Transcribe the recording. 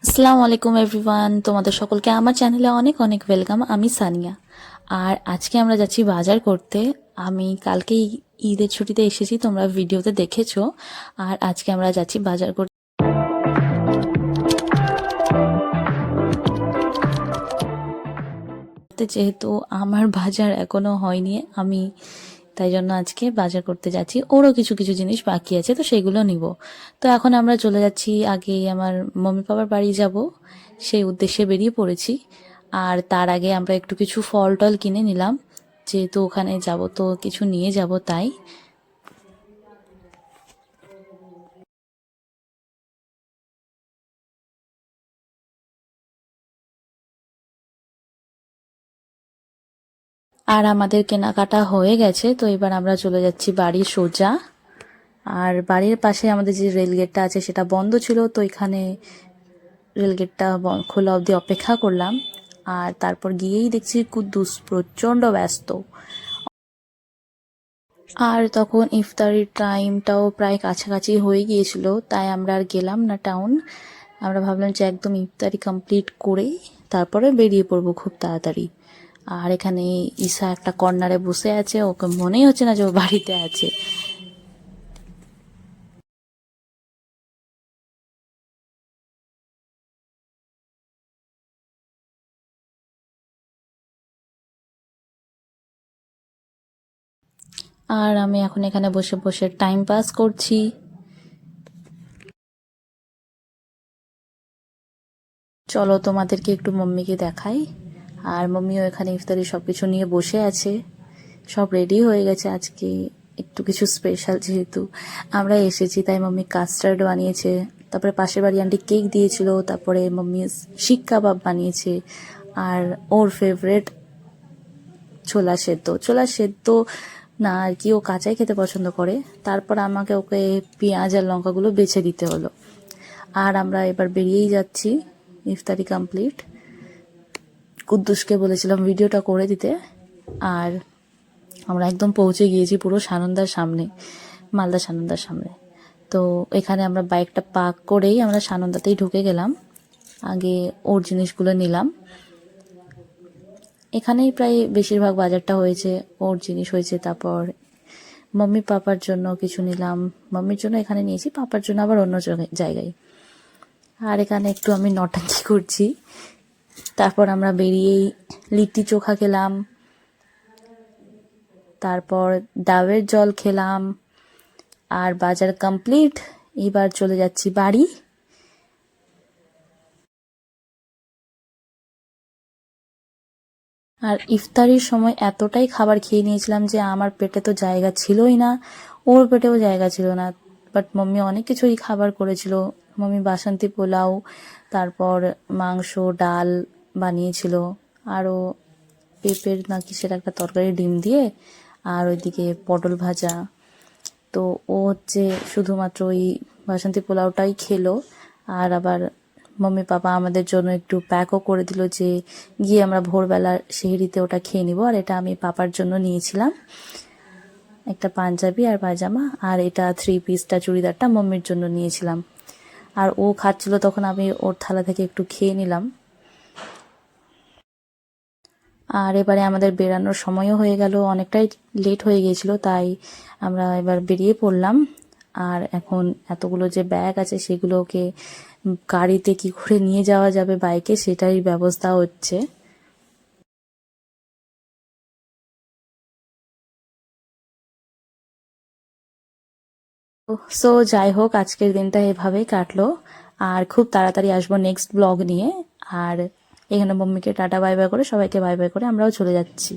আসসালামু আলাইকুম এভরিওয়ান, তোমাদের সকলকে আমার চ্যানেলে অনেক অনেক ওয়েলকাম। আমি সানিয়া। আর আজকে আমরা যাচ্ছি বাজার করতে। আমি কালকে ঈদের ছুটিতে এসেছি, তোমরা ভিডিওতে দেখেছো। আর আজকে আমরা যাচ্ছি বাজার করতে। যেহেতু আমার বাজার এখনো হয়নি, আমি তাই জন্য আজকে বাজার করতে যাচ্ছি। ওরও কিছু কিছু জিনিস বাকি আছে, তো সেগুলো নিব। তো এখন আমরা চলে যাচ্ছি, আগে আমার মম্মি পাপার বাড়ি যাব, সেই উদ্দেশ্যে বেরিয়ে পড়েছি। আর তার আগে আমরা একটু কিছু ফল টল কিনে নিলাম, যেহেতু ওখানে যাব তো কিছু নিয়ে যাব তাই। আর আমাদের কেনাকাটা হয়ে গেছে, তো এবার আমরা চলে যাচ্ছি বাড়ির সোজা। আর বাড়ির পাশে আমাদের যে রেলগেটটা আছে সেটা বন্ধ ছিল, তো এখানে রেলগেটটা খোলা অবধি অপেক্ষা করলাম। আর তারপর গিয়েই দেখছি কুদ্দুস প্রচণ্ড ব্যস্ত। আর তখন ইফতারির টাইমটাও প্রায় কাছাকাছি হয়ে গিয়েছিল, তাই আমরা আর গেলাম না টাউন। আমরা ভাবলাম যে একদম ইফতারি কমপ্লিট করেই তারপরে বেরিয়ে পড়বো খুব তাড়াতাড়ি। আর এখানে ঈশা একটা কর্নারে বসে আছে, ওকে মনেই হচ্ছে না যে ও বাড়িতে আছে। আর আমি এখন এখানে বসে বসে টাইম পাস করছি। চলো তোমাদেরকে একটু মাম্মিকে দেখাই। আর মাম্মিও এখানে ইফতারি সব কিছু নিয়ে বসে আছে, সব রেডি হয়ে গেছে। আজকে একটু কিছু স্পেশাল, যেহেতু আমরা এসেছি তাই মাম্মি কাস্টার্ড বানিয়েছে, তারপরে পাশের বাড়ি আন্টি কেক দিয়েছিল, তারপরে মাম্মি শিক কাবাব বানিয়েছে। আর ওর ফেভারেট ছোলা সেদ্ধ, ছোলা সেদ্ধ না আর কি, ও কাঁচাই খেতে পছন্দ করে। তারপর আমাকে ওকে পেঁয়াজ আর লঙ্কাগুলো বেছে দিতে হলো। আর আমরা এবার বেরিয়েই যাচ্ছি, ইফতারি কমপ্লিট। কুদ্দুসকে বলেছিলাম ভিডিওটা করে দিতে। আর আমরা একদম পৌঁছে গিয়েছি পুরো সানন্দার সামনে, মালদা সানন্দার সামনে। তো এখানে আমরা বাইকটা পার্ক করেই আমরা সানন্দাতেই ঢুকে গেলাম। আগে ওর জিনিসগুলো নিলাম। এখানেই প্রায় বেশিরভাগ বাজারটা হয়েছে, ওর জিনিস হয়েছে। তারপর মাম্মি পাপার জন্য কিছু নিলাম, মাম্মির জন্য এখানে নিয়েছি, পাপার জন্য আবার অন্য জায়গায়। আর এখানে একটু আমি নটাঙ্কি করছি। তারপর আমরা বেরিয়েই লিট্টি চোখা খেলাম, তারপর ডাবের জল খেলাম। আর বাজার কমপ্লিট, এবার চলে যাচ্ছি বাড়ি। আর ইফতারির সময় এতটাই খাবার খেয়ে নিয়েছিলাম যে আমার পেটে তো জায়গা ছিলই না, ওর পেটেও জায়গা ছিল না। বাট মাম্মি অনেক কিছুই খাবার করেছিল। মাম্মি বাসন্তী পোলাও, তারপর মাংস, ডাল বানিয়েছিল, আরও পেঁপের না কিসের একটা তরকারি ডিম দিয়ে, আর ওইদিকে পটল ভাজা। তো ও হচ্ছে শুধুমাত্র ওই বাসন্তী পোলাওটাই খেলো। আর আবার মাম্মি পাপা আমাদের জন্য একটু প্যাকও করে দিল, যে গিয়ে আমরা ভোরবেলা সেহরিতে ওটা খেয়ে নিব। আর এটা আমি পাপার জন্য নিয়েছিলাম, একটা পাঞ্জাবি আর পায়জামা। আর এটা 3 পিসটা চুড়িদারটা মাম্মির জন্য নিয়েছিলাম। আর ও খাচ্ছিল তখন আমি ওর থালা থেকে একটু খেয়ে নিলাম। আর এবারে আমাদের বেরানোর সময়ও হয়ে গেল, অনেকটাই লেট হয়ে গিয়েছিল, তাই আমরা এবার বেরিয়ে পড়লাম। আর এখন এতগুলো যে ব্যাগ আছে সেগুলোকে গাড়িতে কি করে নিয়ে যাওয়া যাবে বাইকে, সেটাই ব্যবস্থা হচ্ছে। সো যাই হোক, আজকের দিনটা এভাবেই কাটলো। আর খুব তাড়াতাড়ি আসবো নেক্সট ব্লগ নিয়ে। আর এখানে মম্মিকে টাটা বাই বাই করে, সবাইকে বাই বাই করে আমরাও চলে যাচ্ছি।